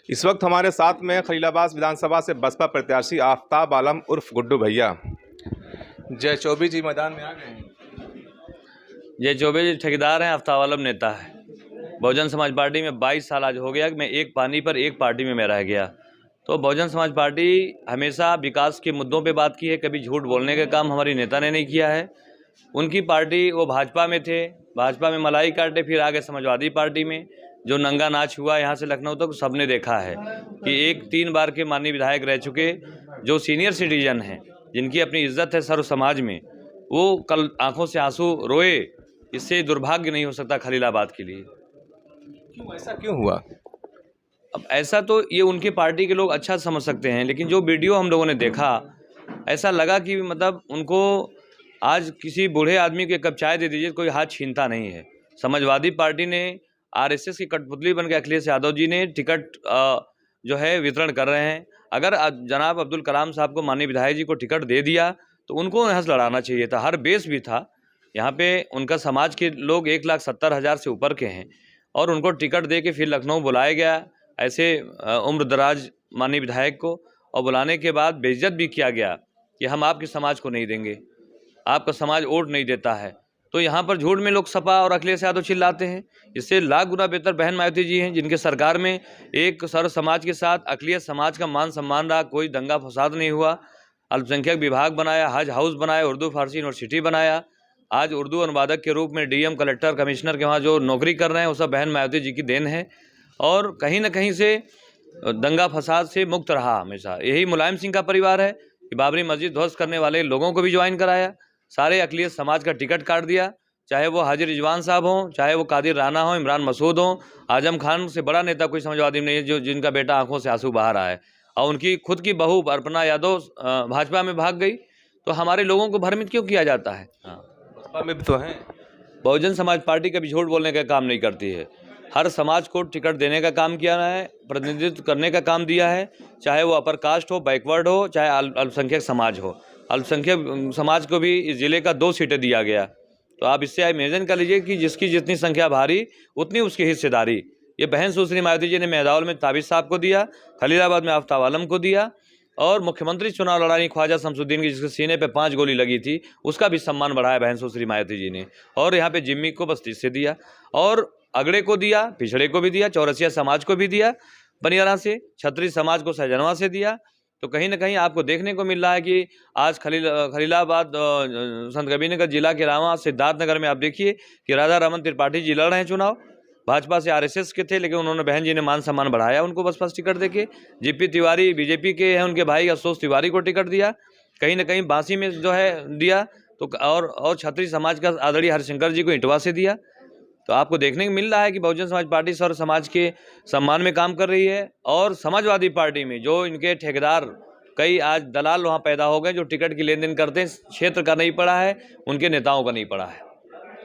इस वक्त हमारे साथ में खलीलाबाद विधानसभा से बसपा प्रत्याशी आफताब आलम उर्फ गुड्डू भैया। जय चौबे जी मैदान में आ गए हैं। जय चौबे जी ठेकेदार हैं, आफताब आलम नेता है। बहुजन समाज पार्टी में 22 साल आज हो गया कि मैं एक पानी पर एक पार्टी में मैं रह गया। तो बहुजन समाज पार्टी हमेशा विकास के मुद्दों पे बात की है, कभी झूठ बोलने का काम हमारी नेता ने नहीं किया है। उनकी पार्टी, वो भाजपा में थे, भाजपा में मलाई काटे, फिर आगे समाजवादी पार्टी में जो नंगा नाच हुआ यहाँ से लखनऊ तक सबने देखा है कि एक 3 बार के माननीय विधायक रह चुके जो सीनियर सिटीजन हैं, जिनकी अपनी इज्जत है सर्व समाज में, वो कल आंखों से आंसू रोए। इससे दुर्भाग्य नहीं हो सकता खलीलाबाद के लिए। क्यों ऐसा क्यों हुआ? अब ऐसा तो ये उनके पार्टी के लोग अच्छा समझ सकते हैं, लेकिन जो वीडियो हम लोगों ने देखा, ऐसा लगा कि मतलब उनको आज किसी बूढ़े आदमी को एक कप चाय दे दीजिए कोई हाथ छीनता नहीं है। समाजवादी पार्टी ने आरएसएस की कठपुतली बन के अखिलेश यादव जी ने टिकट जो है वितरण कर रहे हैं। अगर जनाब अब्दुल कलाम साहब को माननीय विधायक जी को टिकट दे दिया तो उनको यहाँ से लड़ाना चाहिए था। हर बेस भी था यहाँ पे, उनका समाज के लोग 1,70,000 से ऊपर के हैं और उनको टिकट दे के फिर लखनऊ बुलाया गया ऐसे उम्र दराज माननीय विधायक को, और बुलाने के बाद बेइज्जत भी किया गया कि हम आपके समाज को नहीं देंगे, आपका समाज वोट नहीं देता है। तो यहाँ पर झूठ में लोग सपा और अखिलेश यादव चिल्लाते हैं। इससे लाख गुना बेहतर बहन मायावती जी हैं, जिनके सरकार में एक सर्व समाज के साथ अखिलेश समाज का मान सम्मान रहा, कोई दंगा फसाद नहीं हुआ। अल्पसंख्यक विभाग बनाया, हज हाउस बनाया, उर्दू फारसी यूनिवर्सिटी बनाया। आज उर्दू अनुवादक के रूप में डीएम, कलेक्टर, कमिश्नर के वहाँ जो नौकरी कर रहे हैं वो सब बहन मायावती जी की देन है। और कहीं ना कहीं से दंगा फसाद से मुक्त रहा हमेशा। यही मुलायम सिंह का परिवार है कि बाबरी मस्जिद ध्वस्त करने वाले लोगों को भी ज्वाइन कराया, सारे अखिलेश समाज का टिकट काट दिया, चाहे वो हाजी रिजवान साहब हों, चाहे वो कादिर राना हो, इमरान मसूद हों। आजम खान से बड़ा नेता कोई समाजवादी नहीं है जो जिनका बेटा आंखों से आंसू बहा रहा है। और उनकी खुद की बहू अर्पणा यादव भाजपा में भाग गई। तो हमारे लोगों को भ्रमित क्यों किया जाता है? हाँ, बसपा में भी तो हैं। बहुजन समाज पार्टी कभी झूठ बोलने का काम नहीं करती है। हर समाज को टिकट देने का काम किया है, प्रतिनिधित्व करने का काम दिया है, चाहे वो अपर कास्ट हो, बैकवर्ड हो, चाहे अल्पसंख्यक समाज हो। अल्पसंख्यक समाज को भी इस जिले का 2 सीटें दिया गया। तो आप इससे इमेजिन कर लीजिए कि जिसकी जितनी संख्या भारी उतनी उसकी हिस्सेदारी। ये बहन सुश्री मायावती जी ने मेहदावल में ताबिज साहब को दिया, खलीलाबाद में आफताब आलम को दिया, और मुख्यमंत्री चुनाव लड़ाई ख्वाजा शमसुद्दीन की जिसके सीने पे 5 गोली लगी थी उसका भी सम्मान बढ़ाया बहन सुश्री मायावती जी ने। और यहाँ पे जिम्मी को बस्ती से दिया, और अगड़े को दिया, पिछड़े को भी दिया, चौरसिया समाज को भी दिया बनियारा से, छत्री समाज को सहजनवा से दिया। तो कहीं ना कहीं आपको देखने को मिल रहा है कि आज खलीलाबाद संत कबीरनगर जिला के अलावा सिद्धार्थनगर में आप देखिए कि राधा रमन त्रिपाठी जी लड़ रहे हैं चुनाव। भाजपा से आरएसएस के थे, लेकिन उन्होंने बहन जी ने मान सम्मान बढ़ाया उनको बसपा टिकट देके। जीपी तिवारी बीजेपी के हैं, उनके भाई अफसोस तिवारी को टिकट दिया। कहीं ना कहीं बांसी में जो है दिया, तो और छत्री समाज का आदरणीय हरिशंकर जी को इटवा से दिया। तो आपको देखने को मिल रहा है कि बहुजन समाज पार्टी सर्व समाज के सम्मान में काम कर रही है। और समाजवादी पार्टी में जो इनके ठेकेदार, कई आज दलाल वहाँ पैदा हो गए जो टिकट की लेन देन करते हैं, क्षेत्र का नहीं पड़ा है, उनके नेताओं का नहीं पड़ा है।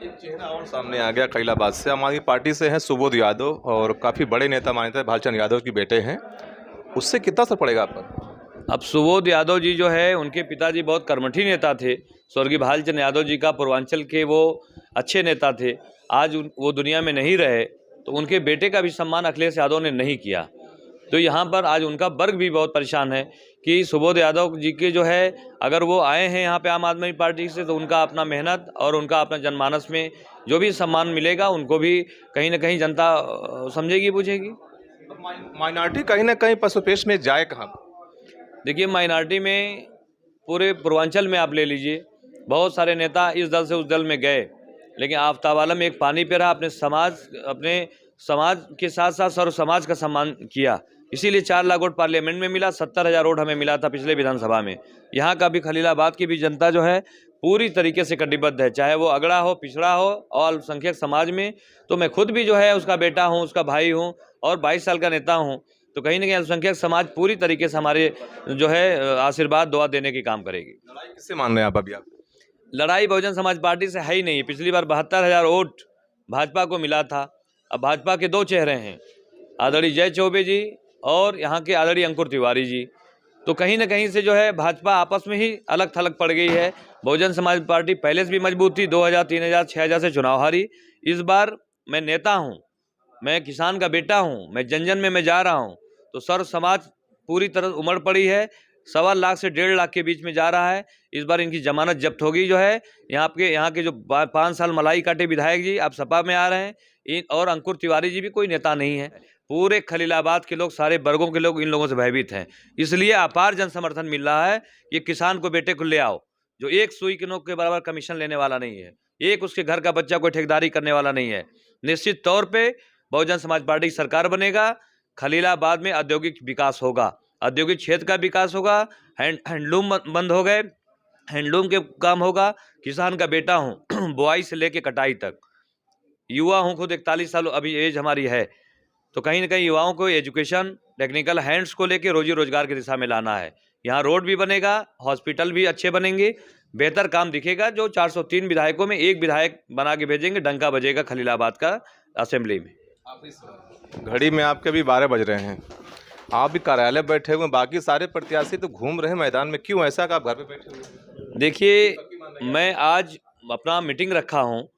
एक चेहरा और सामने आ गया खलीलाबाद से, आम आदमी पार्टी से हैं सुबोध यादव, और काफ़ी बड़े नेता माने थे, भालचंद यादव के बेटे हैं। उससे कितना असर पड़ेगा आप पर? अब सुबोध यादव जी जो है, उनके पिताजी बहुत कर्मठी नेता थे, स्वर्गीय भालचंद यादव जी का पूर्वांचल के वो अच्छे नेता थे। आज वो दुनिया में नहीं रहे, तो उनके बेटे का भी सम्मान अखिलेश यादव ने नहीं किया। तो यहाँ पर आज उनका वर्ग भी बहुत परेशान है कि सुबोध यादव जी के जो है, अगर वो आए हैं यहाँ पे आम आदमी पार्टी से, तो उनका अपना मेहनत और उनका अपना जनमानस में जो भी सम्मान मिलेगा उनको भी कहीं ना कहीं जनता समझेगी, पूछेगी। माइनॉरिटी कहीं ना कहीं पशुपेश में जाए कहाँ? देखिए, माइनॉरिटी में पूरे पूर्वांचल में आप ले लीजिए, बहुत सारे नेता इस दल से उस दल में गए, लेकिन आफताब आलम एक पानी पे रहा, अपने समाज के साथ साथ सर्व समाज का सम्मान किया। इसीलिए 4 लाख वोट पार्लियामेंट में मिला, 70,000 वोट हमें मिला था पिछले विधानसभा में। यहाँ का भी खलीलाबाद की भी जनता जो है पूरी तरीके से कटिबद्ध है, चाहे वो अगड़ा हो, पिछड़ा हो और अल्पसंख्यक समाज में। तो मैं खुद भी जो है उसका बेटा हूँ, उसका भाई हूँ और 22 साल का नेता हूँ। तो कहीं ना कहीं अल्पसंख्यक समाज पूरी तरीके से हमारे जो है आशीर्वाद दुआ देने की काम करेगी। लड़ाई किससे मान रहे हैं आप अभी? आप लड़ाई बहुजन समाज पार्टी से है ही नहीं। पिछली बार 72,000 वोट भाजपा को मिला था। अब भाजपा के 2 चेहरे हैं, आदरणीय जय चौबे जी और यहाँ के आदरणीय अंकुर तिवारी जी। तो कहीं ना कहीं से जो है भाजपा आपस में ही अलग थलग पड़ गई है। बहुजन समाज पार्टी पहले से भी मजबूत थी, 2000, 3000, 6000 से चुनाव हारी। इस बार मैं नेता हूँ, मैं किसान का बेटा हूँ, मैं जन जन में मैं जा रहा हूँ। तो सर्व समाज पूरी तरह उमड़ पड़ी है। 1.25 लाख से 1.5 लाख के बीच में जा रहा है। इस बार इनकी जमानत जब्त होगी। जो है यहाँ के जो 5 साल मलाई काटे विधायक जी अब सपा में आ रहे हैं, और अंकुर तिवारी जी भी कोई नेता नहीं है। पूरे खलीलाबाद के लोग, सारे वर्गों के लोग इन लोगों से भयभीत हैं। इसलिए अपार जन समर्थन मिल रहा है कि किसान को बेटे को ले आओ, जो एक सुई के नोक के बराबर कमीशन लेने वाला नहीं है, एक उसके घर का बच्चा कोई ठेकेदारी करने वाला नहीं है। निश्चित तौर पे बहुजन समाज पार्टी की सरकार बनेगा। खलीलाबाद में औद्योगिक विकास होगा, औद्योगिक क्षेत्र का विकास होगा। हैंडलूम बंद हो गए, हैंडलूम के काम होगा। किसान का बेटा हूँ बुआई से लेके कटाई तक, युवा हूँ, खुद 41 साल अभी एज हमारी है। तो कहीं ना कहीं युवाओं को एजुकेशन, टेक्निकल हैंड्स को लेके रोजी रोजगार की दिशा में लाना है। यहाँ रोड भी बनेगा, हॉस्पिटल भी अच्छे बनेंगे, बेहतर काम दिखेगा। जो 403 विधायकों में एक विधायक बना के भेजेंगे, डंका बजेगा खलीलाबाद का असेंबली में। घड़ी में आपके अभी 12 बज रहे हैं, आप भी कार्यालय बैठे हुए हैं, बाकी सारे प्रत्याशी तो घूम रहे हैं मैदान में, क्यों ऐसा कि आप घर पे बैठे हुए हैं? देखिए, मैं आज अपना मीटिंग रखा हूँ।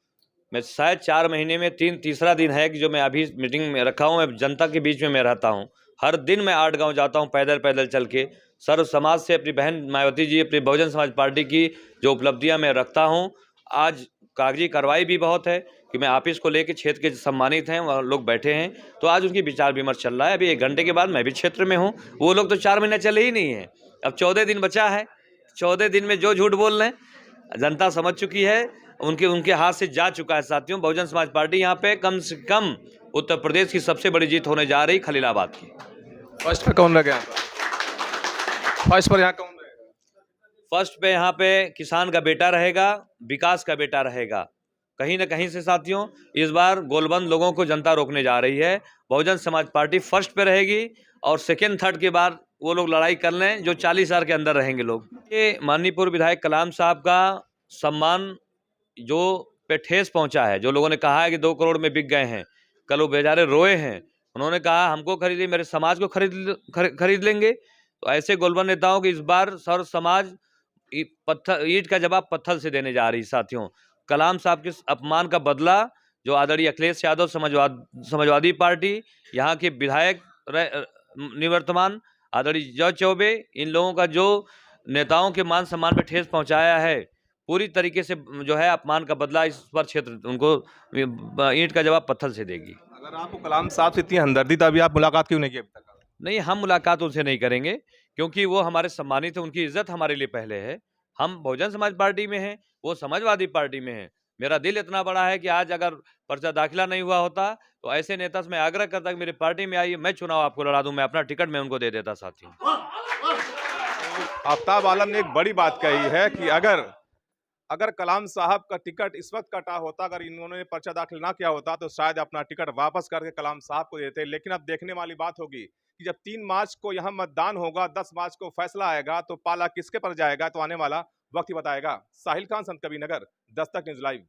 मैं शायद 4 महीने में तीसरा दिन है कि जो मैं अभी मीटिंग में रखा हूँ। मैं जनता के बीच में मैं रहता हूँ। हर दिन मैं 8 गांव जाता हूँ पैदल चल के। सर्व समाज से अपनी बहन मायावती जी, अपनी बहुजन समाज पार्टी की जो उपलब्धियाँ मैं रखता हूँ। आज कागजी कार्रवाई भी बहुत है कि मैं ऑफिस को लेकर क्षेत्र के सम्मानित हैं, वहाँ लोग बैठे हैं, तो आज उनकी विचार विमर्श चल रहा है। अभी 1 घंटे के बाद मैं भी क्षेत्र में हूँ। वो लोग तो 4 महीने चले ही नहीं हैं, अब 14 दिन बचा है। 14 दिन में जो झूठ बोल रहे हैं जनता समझ चुकी है, उनके हाथ से जा चुका है। साथियों, बहुजन समाज पार्टी यहाँ पे कम से कम उत्तर प्रदेश की सबसे बड़ी जीत होने जा रही खलीलाबाद की। फर्स्ट पे कौन लगे? फर्स्ट पर यहाँ कौन रहेगा? फर्स्ट पे यहाँ पे किसान का बेटा रहेगा, विकास का बेटा रहेगा। कहीं ना कहीं से साथियों, इस बार गोलबंद लोगों को जनता रोकने जा रही है। बहुजन समाज पार्टी फर्स्ट पे रहेगी, और सेकेंड थर्ड के बाद वो लोग लड़ाई कर लें जो 40 साल के अंदर रहेंगे लोग। ये माननीय पूर्व विधायक कलाम साहब का सम्मान जो पे ठेस पहुंचा है, जो लोगों ने कहा है कि 2 करोड़ में बिक गए हैं, कल वो बेचारे रोए हैं। उन्होंने कहा हमको खरीदिए, मेरे समाज को खरीद लेंगे। तो ऐसे गोलबंद नेताओं को इस बार सर्व समाज ईंट का जवाब पत्थर से देने जा रही। साथियों, कलाम साहब के अपमान का बदला जो आदरणीय अखिलेश यादव समाजवादी पार्टी, यहाँ के विधायक निवर्तमान आदरणीय जॉर्ज चौबे, इन लोगों का जो नेताओं के मान सम्मान पे ठेस पहुंचाया है, पूरी तरीके से जो है अपमान का बदला इस पर क्षेत्र उनको ईंट का जवाब पत्थर से देगी। अगर आपको कलाम साहब से इतनी हमदर्दी था, अभी आप मुलाकात क्यों नहीं की अभी तक? नहीं, हम मुलाकात उनसे नहीं करेंगे, क्योंकि वो हमारे सम्मानित है, उनकी इज्जत हमारे लिए पहले है। हम बहुजन समाज पार्टी में हैं, वो समाजवादी पार्टी में है। मेरा दिल इतना बड़ा है कि आज अगर पर्चा दाखिला नहीं हुआ होता तो ऐसे नेता से मैं आग्रह करता कि मेरी पार्टी में आइए, मैं चुनाव आपको लड़ा दूं, मैं अपना टिकट मैं उनको दे देता। साथियों, आफ्ताब आलम ने एक बड़ी बात कही है कि अगर कलाम साहब का टिकट इस वक्त कटा होता, अगर इन्होंने पर्चा दाखिल ना किया होता, तो शायद अपना टिकट वापस करके कलाम साहब को देते। लेकिन अब देखने वाली बात होगी कि जब 3 मार्च को यहाँ मतदान होगा, 10 मार्च को फैसला आएगा, तो पाला किसके पर जाएगा, तो आने वाला वक्त ही बताएगा। साहिल खान, संत कबीर नगर, दस्तक न्यूज़ लाइव।